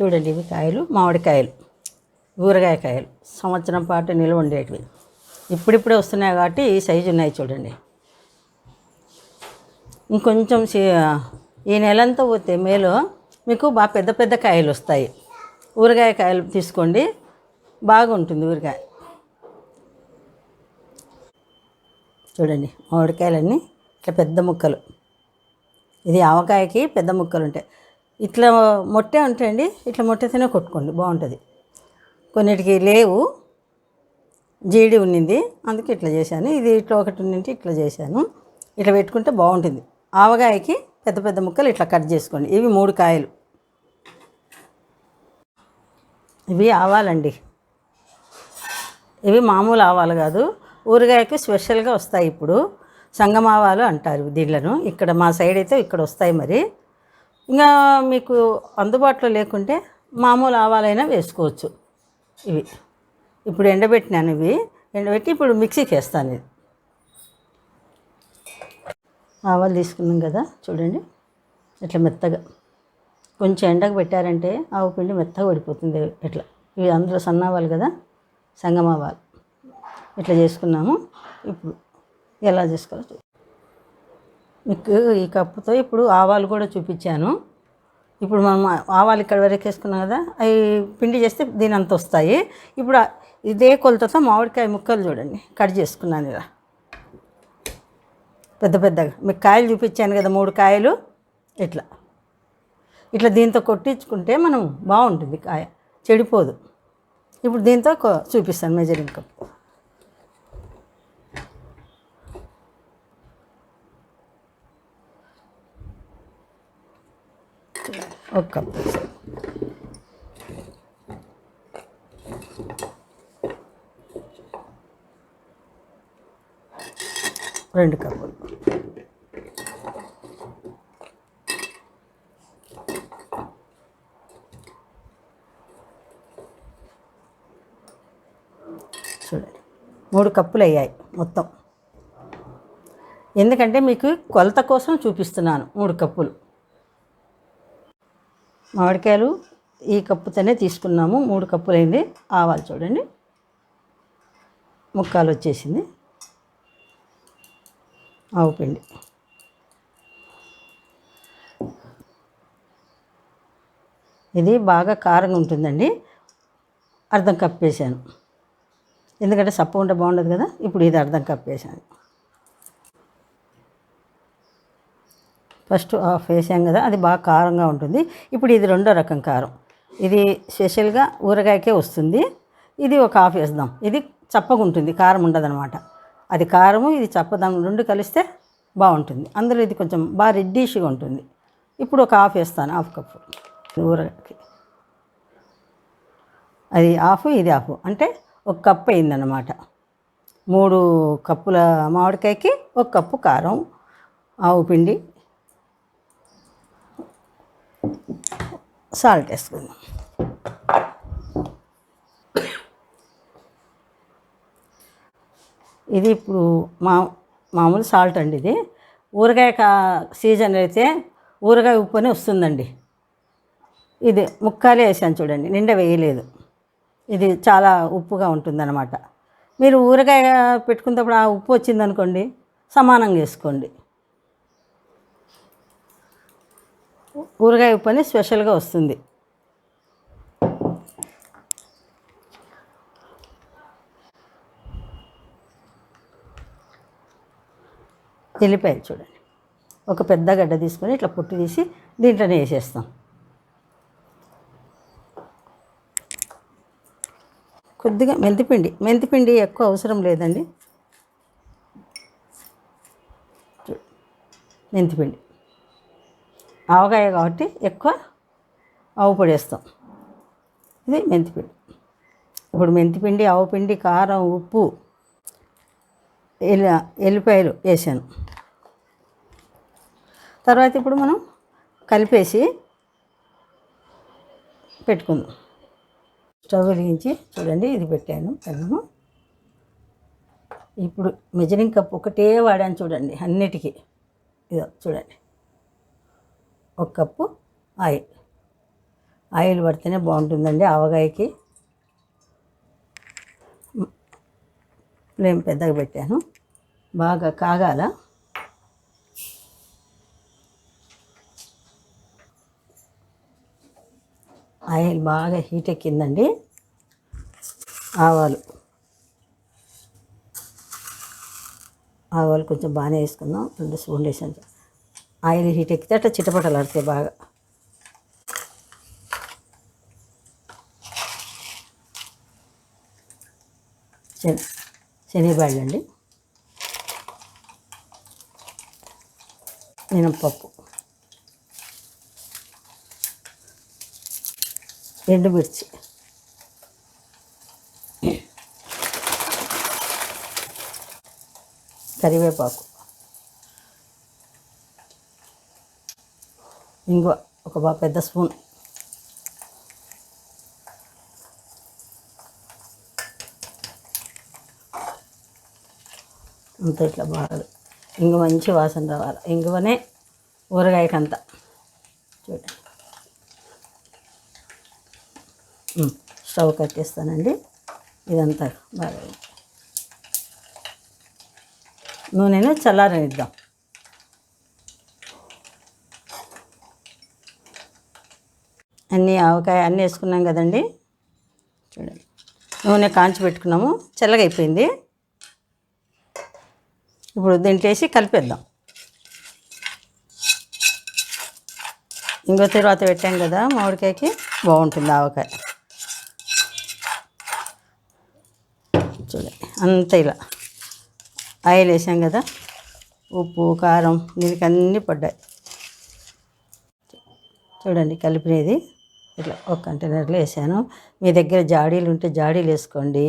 చూడండి, ఇవి కాయలు మామిడికాయలు, ఊరగాయ కాయలు, సంవత్సరం పాటు నిల్వ ఉండేటివి. ఇప్పుడిప్పుడే వస్తున్నాయి కాబట్టి ఈ సైజు ఉన్నాయి చూడండి. ఇంకొంచెం ఈ నెలంతా పోతే మేలో మీకు బాగా పెద్ద పెద్ద కాయలు వస్తాయి. ఊరగాయ కాయలు తీసుకోండి, బాగుంటుంది ఊరగాయ. చూడండి, మామిడికాయలన్నీ ఇట్లా పెద్ద ముక్కలు. ఇది ఆవకాయకి పెద్ద ముక్కలు ఉంటాయి. ఇట్లా మొట్టే ఉంటాయండి, ఇట్లా మొట్టతోనే కొట్టుకోండి, బాగుంటుంది. కొన్నిటికి లేవు, జీడి ఉన్నింది, అందుకే ఇట్లా చేశాను. ఇది ఇట్లా ఒకటి ఉన్నింటి ఇట్లా చేశాను. ఇట్లా పెట్టుకుంటే బాగుంటుంది. ఆవకాయకి పెద్ద పెద్ద ముక్కలు ఇట్లా కట్ చేసుకోండి. ఇవి 3 కాయలు. ఇవి ఆవాలండి, ఇవి మామూలు ఆవాలు కాదు, ఊరగాయకి స్పెషల్గా వస్తాయి. ఇప్పుడు సంగం ఆవాలు అంటారు దీళ్ళను. ఇక్కడ మా సైడ్ అయితే ఇక్కడ వస్తాయి. మరి ఇంకా మీకు అందుబాటులో లేకుంటే మామూలు ఆవాలైనా వేసుకోవచ్చు. ఇవి ఇప్పుడు ఎండబెట్టినాను. ఇవి ఎండబెట్టి ఇప్పుడు మిక్సీకి వేస్తాను. ఇది ఆవాలు తీసుకున్నాం కదా, చూడండి ఇట్లా మెత్తగా కొంచెం ఎండకు పెట్టారంటే ఆవు పిండి మెత్తగా పడిపోతుంది. ఇట్లా ఇవి అందులో సన్నావాలు కదా, సంగం ఆవాలు. ఇట్లా చేసుకున్నాము. ఇప్పుడు ఎలా చేసుకోవాలో మీకు ఈ కప్పుతో ఇప్పుడు ఆవాలు కూడా చూపించాను. ఇప్పుడు మనం ఆవాలు ఇక్కడ వరకు వేసుకున్నాం కదా, అవి పిండి చేస్తే దీని అంత వస్తాయి. ఇప్పుడు ఇదే కొలతతో మామిడికాయ ముక్కలు చూడండి కట్ చేసుకున్నాను. ఇలా పెద్ద పెద్దగా మీకు కాయలు చూపించాను కదా, 3 కాయలు. ఇట్లా ఇట్లా దీంతో కొట్టించుకుంటే మనం బాగుంటుంది, కాయ చెడిపోదు. ఇప్పుడు దీంతో చూపిస్తాను మెజరింగ్ కప్. ఒక కప్పు, 2 కప్పులు, చూడండి 3 కప్పులు అయ్యాయి మొత్తం. ఎందుకంటే మీకు కొలత కోసం చూపిస్తున్నాను. 3 కప్పులు మామిడికాయలు ఈ కప్పుతోనే తీసుకున్నాము. 3 కప్పులు అయింది. ఆవాలు చూడండి ముక్కాలు వచ్చేసింది. ఆవు పిండి ఇది బాగా కారంగా ఉంటుందండి. అర్ధం కప్ వేసాను, ఎందుకంటే సప్ప ఉంటే బాగుండదు కదా. ఇప్పుడు ఇది అర్ధం కప్ వేసాను. ఫస్ట్ హాఫ్ వేసాం కదా, అది బాగా కారంగా ఉంటుంది. ఇప్పుడు ఇది 2వ రకం కారం. ఇది స్పెషల్గా ఊరగాయకే వస్తుంది. ఇది ఒక హాఫ్ వేద్దాం. ఇది చప్పగా ఉంటుంది, కారం ఉండదన్నమాట. అది కారము, ఇది చప్పదాం, 2 కలిస్తే బాగుంటుంది. అందులో ఇది కొంచెం బాగా రెడ్డిష్గా ఉంటుంది. ఇప్పుడు ఒక హాఫ్ వేస్తాను, హాఫ్ కప్పు ఊరగాయకి. అది హాఫ్, ఇది హాఫ్, అంటే 1 కప్పు అయిందన్నమాట. 3 కప్పుల మామిడికాయకి 1 కప్పు కారం, ఆవు పిండి, సాల్ట్ వేసుకుందాం. ఇది ఇప్పుడు మామూలు సాల్ట్ అండి. ఇది ఊరగాయ సీజన్ అయితే ఊరగాయ ఉప్పు అని వస్తుందండి. ఇది ముక్కాలే వేసాను చూడండి, నిండా వేయలేదు. ఇది చాలా ఉప్పుగా ఉంటుందన్నమాట. మీరు ఊరగాయ పెట్టుకున్నప్పుడు ఆ ఉప్పు వచ్చిందనుకోండి, సమానంగా వేసుకోండి. ఊరగాయ ఉప్పు అని స్పెషల్గా వస్తుంది. ఎల్లిపాయలు చూడండి, ఒక పెద్ద గడ్డ తీసుకొని ఇట్లా పొట్టు తీసి దీంట్లోనే వేసేస్తాం. కొద్దిగా మెంతిపిండి ఎక్కువ అవసరం లేదండి. మెంతిపిండి ఆవకాయ కాబట్టి ఎక్కువ ఆవు పొడి వేస్తాం. ఇది మెంతిపిండి. ఇప్పుడు మెంతిపిండి, ఆవు పిండి, కారం, ఉప్పు, ఎల్లిపాయలు వేసాను. తర్వాత ఇప్పుడు మనం కలిపేసి పెట్టుకుందాం. స్టవ్ వెలిగించి చూడండి, ఇది పెట్టాను పెనము. ఇప్పుడు మెజరింగ్ కప్ ఒకటే వాడాను చూడండి అన్నిటికీ. ఇదో చూడండి, 1 కప్పు ఆయిల్, ఆయిల్ పడితేనే బాగుంటుందండి ఆవకాయకి. ఫ్లేమ్ పెద్దగా పెట్టాను, బాగా కాగాల. ఆయిల్ బాగా హీట్ ఎక్కిందండి. ఆవాలు కొంచెం బాగానే వేసుకుందాం, 2 స్పూన్లు వేసాను. ఆయిల్ హీట్ ఎక్కితే అట్లా చిటపటలు ఆడతాయి బాగా. శనగబ్యాళ్ళు అండి, మినప్పప్పు, ఎండుమిర్చి, కరివేపాకు, ఇంగువ ఒక పెద్ద స్పూన్, అంతా ఇట్లా బాగా ఇంగువ మంచి వాసన రావాలి. ఇంగువనే ఊరగాయకంతా. చూడండి, స్టవ్ కట్టేస్తానండి. ఇదంతా బాగా నూనెను చల్లారనిద్దాం. ఆవకాయ అన్నీ వేసుకున్నాం కదండి. చూడండి, నూనె కాంచి పెట్టుకున్నాము, చల్లగా అయిపోయింది. ఇప్పుడు దీంట్లో వేసి కలిపేద్దాం. ఇంకో తర్వాత పెట్టాం కదా మామిడికాయకి, బాగుంటుంది ఆవకాయ. చూడండి, అంత ఇలా ఆయిల్ వేసాం కదా, ఉప్పు కారం దీనికి అన్నీ పడ్డాయి. చూడండి, కలిపినది ఇట్లా ఒక కంటైనర్లో వేసాను. మీ దగ్గర జాడీలు ఉంటే జాడీలు వేసుకోండి,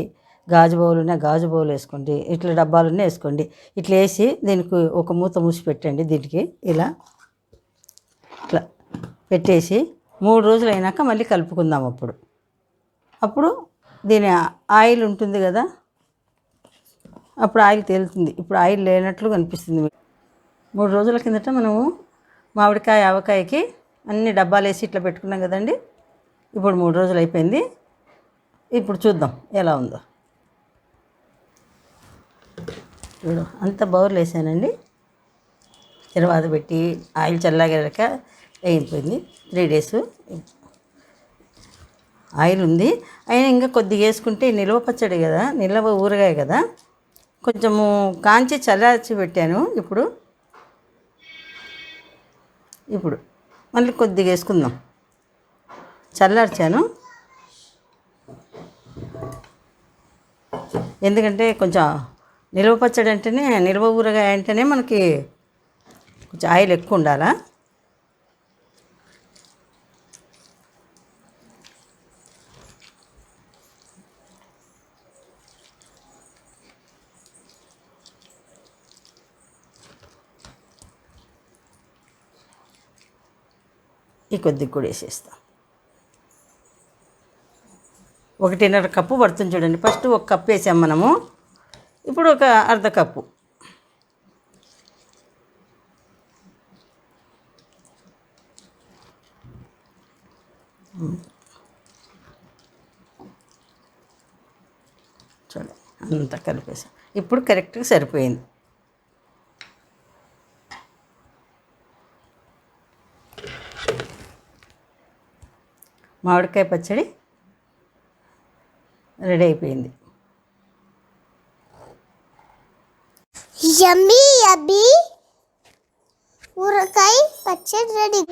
గాజు బౌలు ఉన్న గాజు బౌలు వేసుకోండి, ఇట్లా డబ్బాలున్నా వేసుకోండి. ఇట్లా వేసి దీనికి ఒక మూత మూసి పెట్టండి. దీనికి ఇలా ఇట్లా పెట్టేసి 3 రోజులు అయినాక మళ్ళీ కలుపుకుందాం. అప్పుడు దీని ఆయిల్ ఉంటుంది కదా, అప్పుడు ఆయిల్ తేలుతుంది. ఇప్పుడు ఆయిల్ లేనట్లు కనిపిస్తుంది. 3 రోజుల కిందట మనము మామిడికాయ ఆవకాయకి అన్ని డబ్బాలు వేసి ఇట్లా పెట్టుకున్నాం కదండి. ఇప్పుడు 3 రోజులు అయిపోయింది. ఇప్పుడు చూద్దాం ఎలా ఉందో. చూడు, అంత బౌర్లు వేసానండి. తర్వాత పెట్టి ఆయిల్ చల్లారాక అయిపోయింది. 3 డేస్ ఆయిల్ ఉంది. అయినా ఇంకా కొద్దిగా వేసుకుంటే నిల్వ పచ్చడి కదా, నిల్వ ఊరగాయ కదా, కొంచెము కాంచి చల్లార్చి పెట్టాను. ఇప్పుడు మళ్ళీ కొద్దిగా వేసుకుందాం. చల్లార్చాను, ఎందుకంటే కొంచెం నిల్వ పచ్చడి అంటేనే, నిల్వ ఊరగాయ అంటేనే మనకి కొంచెం ఆయిల్ ఎక్కువ ఉండాలా. ఈ కొద్దిగా కూడా వేసేస్తాం. 1.5 కప్పు పడుతుంది చూడండి. ఫస్ట్ 1 కప్పు వేసాం మనము, ఇప్పుడు ఒక అర్ధ కప్పు. చూడండి, అంతా కలిపేసాం. ఇప్పుడు కరెక్ట్గా సరిపోయింది. మామిడికాయ పచ్చడి రెడీ అయిపోయింది. యమ్మీ యమ్మీ ఊరగాయ పచ్చడి రెడీ.